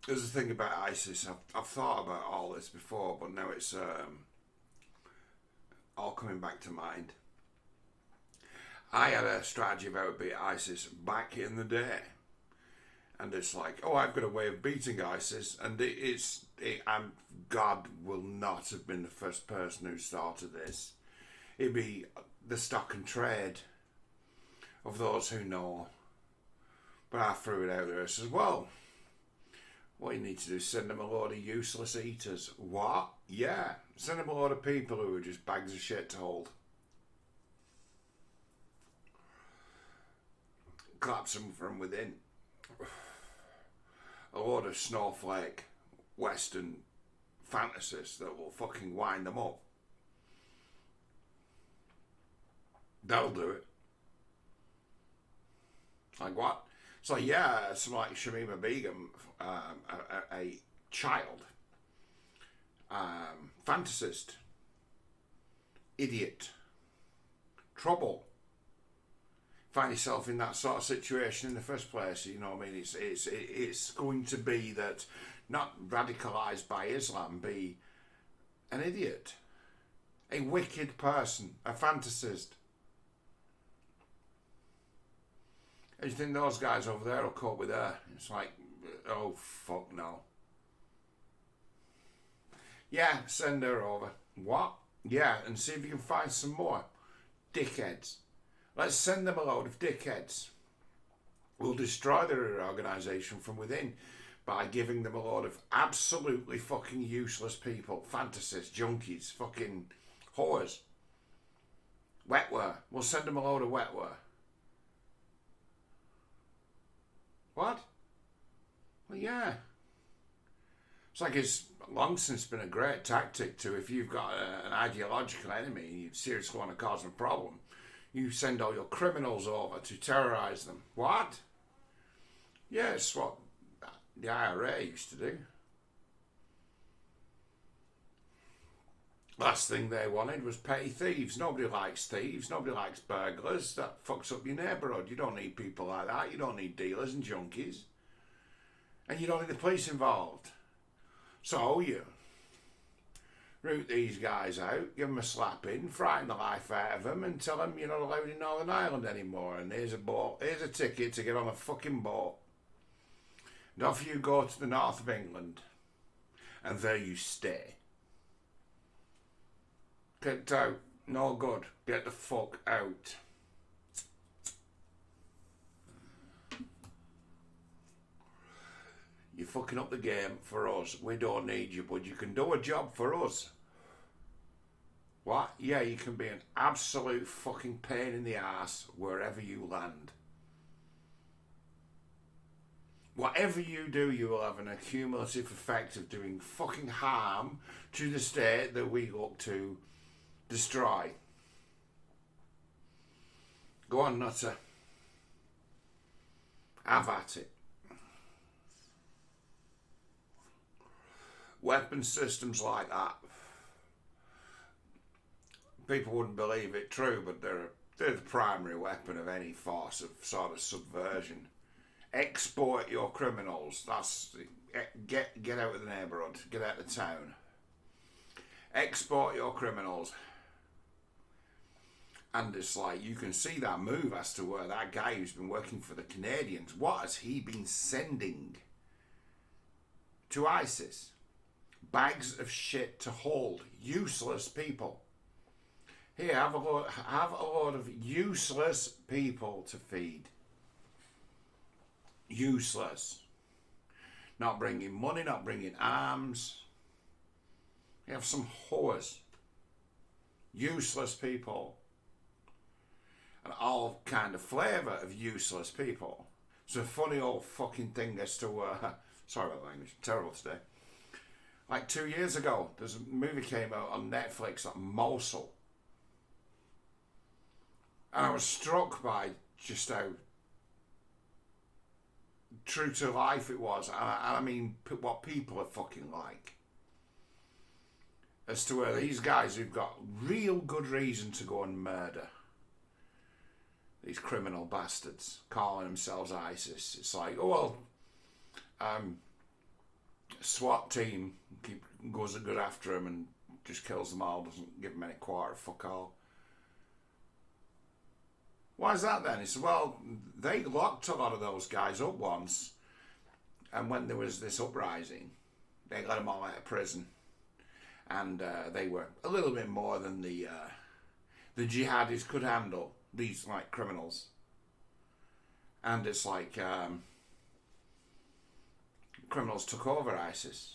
there's a thing about ISIS. I've thought about all this before, but now it's all coming back to mind. I had a strategy of how to beat ISIS back in the day, and it's like, oh, I've got a way of beating ISIS, and God will not have been the first person who started this. It'd be the stock and trade of those who know. But I threw it out there. I says, well, what you need to do is send them a load of useless eaters. What? Yeah. Send them a load of people who are just bags of shit to hold. Collapse them from within. A load of snowflake Western fantasists that will fucking wind them up. That'll do it. Like what? So yeah, someone like Shamima Begum, a child, fantasist, idiot, trouble. Find yourself in that sort of situation in the first place. You know what I mean? It's going to be that, not radicalised by Islam, be an idiot, a wicked person, a fantasist. And you think those guys over there will cope with her? It's like, oh fuck no. Yeah, send her over. What? Yeah, and see if you can find some more dickheads. Let's send them a load of dickheads. We'll destroy their organisation from within by giving them a load of absolutely fucking useless people. Fantasists, junkies, fucking whores. Wetware. We'll send them a load of wetware. What? Well, yeah. It's like it's long since been a great tactic to, if you've got an ideological enemy and you seriously want to cause them a problem, you send all your criminals over to terrorise them. What? Yeah, it's what the IRA used to do. Last thing they wanted was petty thieves. Nobody likes thieves. Nobody likes burglars. That fucks up your neighbourhood. You don't need people like that. You don't need dealers and junkies. And you don't need the police involved. So you root these guys out, give them a slap in, frighten the life out of them, and tell them you're not allowed in Northern Ireland anymore. And here's a boat, here's a ticket to get on a fucking boat. And off you go to the north of England. And there you stay. Kicked out, no good. Get the fuck out. You're fucking up the game for us. We don't need you, but you can do a job for us. What? Yeah, you can be an absolute fucking pain in the ass wherever you land. Whatever you do, you will have an accumulative effect of doing fucking harm to the state that we look to destroy. Go on, nutter. Have at it. Weapon systems like that, people wouldn't believe it true, but they're the primary weapon of any force of sort of subversion. Export your criminals. That's get out of the neighbourhood. Get out of the town. Export your criminals. And it's like, you can see that move as to where that guy who's been working for the Canadians, what has he been sending to ISIS? Bags of shit to hold. Useless people. Here, have a load of useless people to feed. Useless. Not bringing money, not bringing arms. You have some whores. Useless people. And all kind of flavour of useless people. It's a funny old fucking thing as to... sorry about the language. Terrible today. Like 2 years ago, there's a movie came out on Netflix, like Mosul. And I was struck by just how true to life it was. And I mean, what people are fucking like. As to where these guys who've got real good reason to go and murder these criminal bastards, calling themselves ISIS. It's like, oh well, SWAT team goes good after him and just kills them all, doesn't give them any quarter, fuck all. Why is that then? He said, well, they locked a lot of those guys up once, and when there was this uprising, they let them all out of prison, and they were a little bit more than the jihadis could handle, these like criminals. And it's like criminals took over ISIS,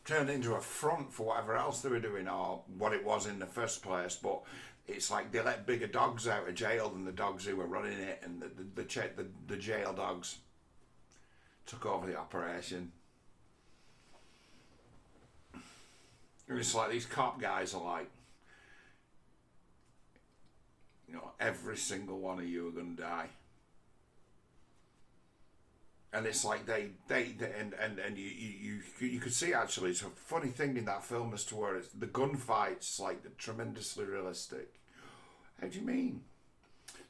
turned it into a front for whatever else they were doing or what it was in the first place. But it's like they let bigger dogs out of jail than the dogs who were running it, and the jail dogs took over the operation. And it's like these cop guys are like, you know, every single one of you are going to die. And it's like they and you could see, actually, it's a funny thing in that film as to where it's the gunfights like tremendously realistic. How do you mean?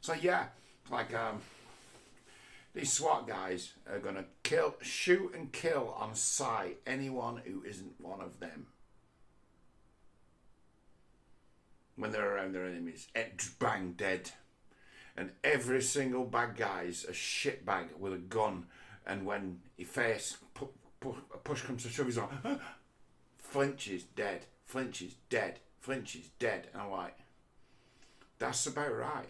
So yeah, like these SWAT guys are gonna shoot and kill on sight anyone who isn't one of them. When they're around their enemies, bang, dead. And every single bad guy's a shitbag with a gun. And when he face push comes to shove, he's like, flinches, dead, flinches, dead, flinches, dead. And I'm like, that's about right.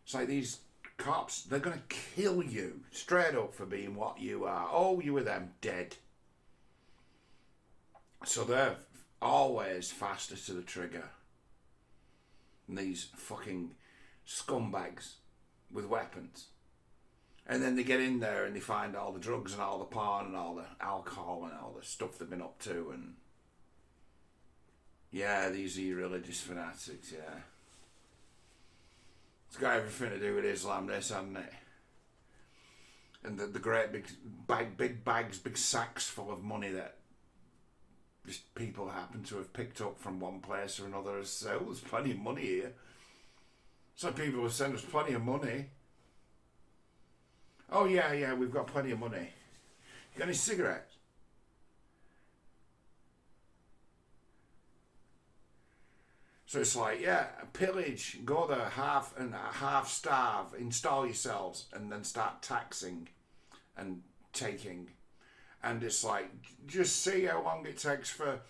It's like these cops, they're going to kill you straight up for being what you are. Oh, you were them, dead. So they're always faster to the trigger than these fucking scumbags with weapons. And then they get in there and they find all the drugs and all the porn and all the alcohol and all the stuff they've been up to. And yeah, these are religious fanatics, yeah. It's got everything to do with Islam, this, hasn't it? And the great big bags, big sacks full of money that just people happen to have picked up from one place or another. So there's plenty of money here. Some people have sent us plenty of money. Oh yeah, we've got plenty of money. You got any cigarettes? So it's like, yeah, pillage, go there, half starve, install yourselves, and then start taxing and taking. And it's like, just see how long it takes for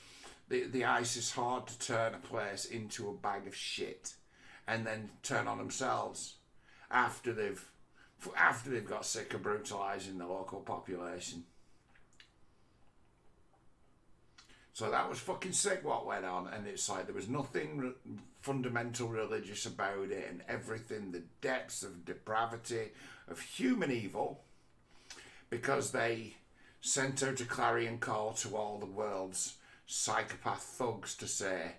the ISIS horde to turn a place into a bag of shit, and then turn on themselves after they've got sick of brutalising the local population. So that was fucking sick what went on, and it's like there was nothing fundamental religious about it, and everything, the depths of depravity of human evil, because they sent out a clarion call to all the world's psychopath thugs to say,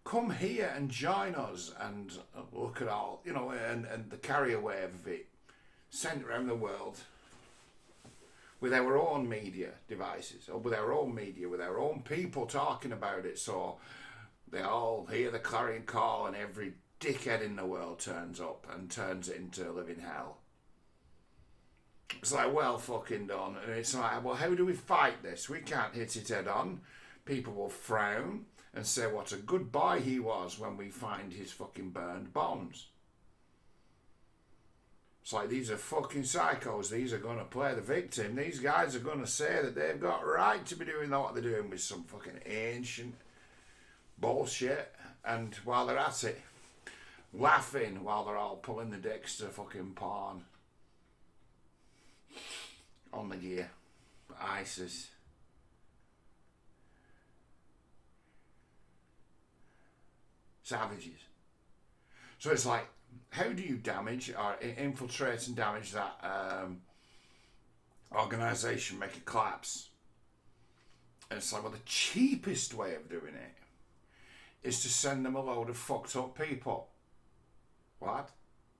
come here and join us, and look at all, you know, and the carrier wave of it sent around the world with our own media devices, or with our own media, with our own people talking about it, so they all hear the clarion call and every dickhead in the world turns up and turns it into a living hell. It's like, well fucking done. And it's like, well, how do we fight this? We can't hit it head on. People will frown and say what a good boy he was when we find his fucking burned bonds. It's like, these are fucking psychos. These are going to play the victim. These guys are going to say that they've got a right to be doing what they're doing with some fucking ancient bullshit. And while they're at it, laughing while they're all pulling the dicks to fucking porn on the gear. ISIS. Savages. So it's like, how do you damage or infiltrate and damage that organisation, make it collapse? And it's like, well, the cheapest way of doing it is to send them a load of fucked up people. What?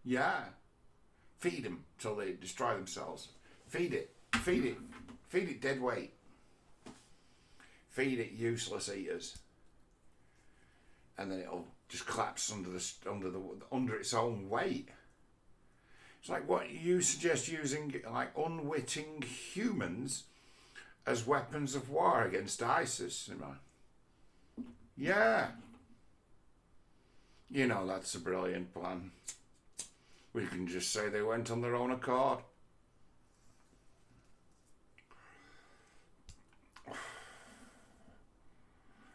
Yeah. Feed them till they destroy themselves. Feed it. Feed it. Feed it dead weight. Feed it useless eaters. And then it'll just collapse under its own weight. It's like, what you suggest, using like unwitting humans as weapons of war against ISIS. Yeah. You know, that's a brilliant plan. We can just say they went on their own accord.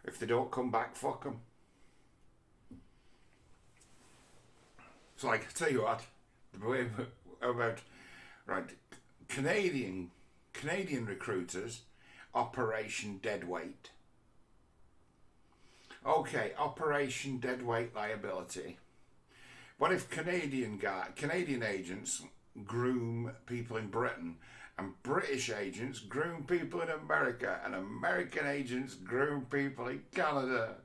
If they don't come back, fuck them. So, like, I tell you what, the way about, right, Canadian recruiters, Operation Deadweight. Okay, Operation Deadweight Liability. What if Canadian agents groom people in Britain, and British agents groom people in America, and American agents groom people in Canada?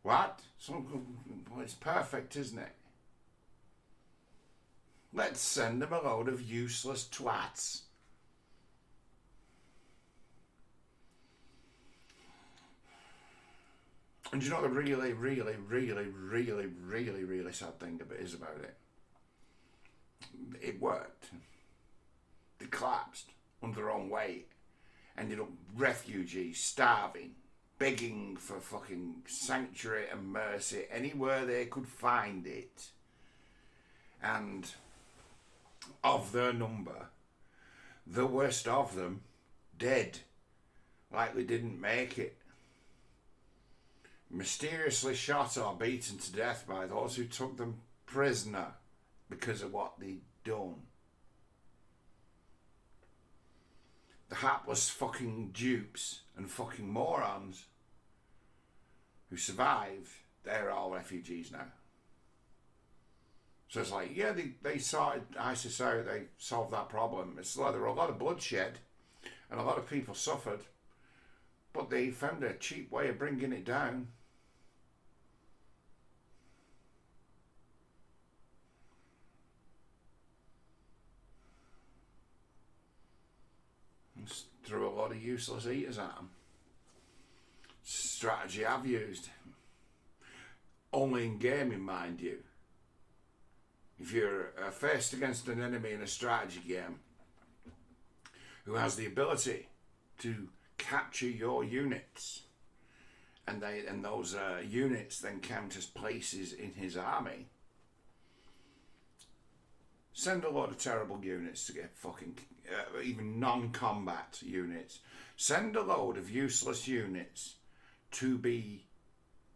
What? Well, it's perfect, isn't it? Let's send them a load of useless twats. And you know the really, really, really, really, really, really sad thing is about it? It worked. They collapsed under their own weight. Ended up refugees, starving, begging for fucking sanctuary and mercy anywhere they could find it. And of their number, the worst of them dead, like they didn't make it. Mysteriously shot or beaten to death by those who took them prisoner because of what they'd done. The hapless fucking dupes and fucking morons who survived, they're all refugees now. So it's like, yeah, they sorted ISIS out, they solved that problem. It's like there were a lot of bloodshed and a lot of people suffered, but they found a cheap way of bringing it down. Just threw a lot of useless eaters at them. Strategy I've used. Only in gaming, mind you. If you're faced against an enemy in a strategy game who has the ability to capture your units, and those units then count as places in his army, send a lot of terrible units to get fucking, even non-combat units. Send a load of useless units to be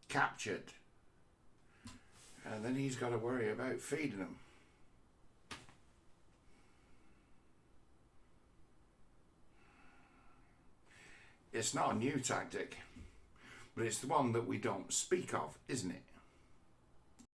captured. And then he's got to worry about feeding them. It's not a new tactic, but it's the one that we don't speak of, isn't it?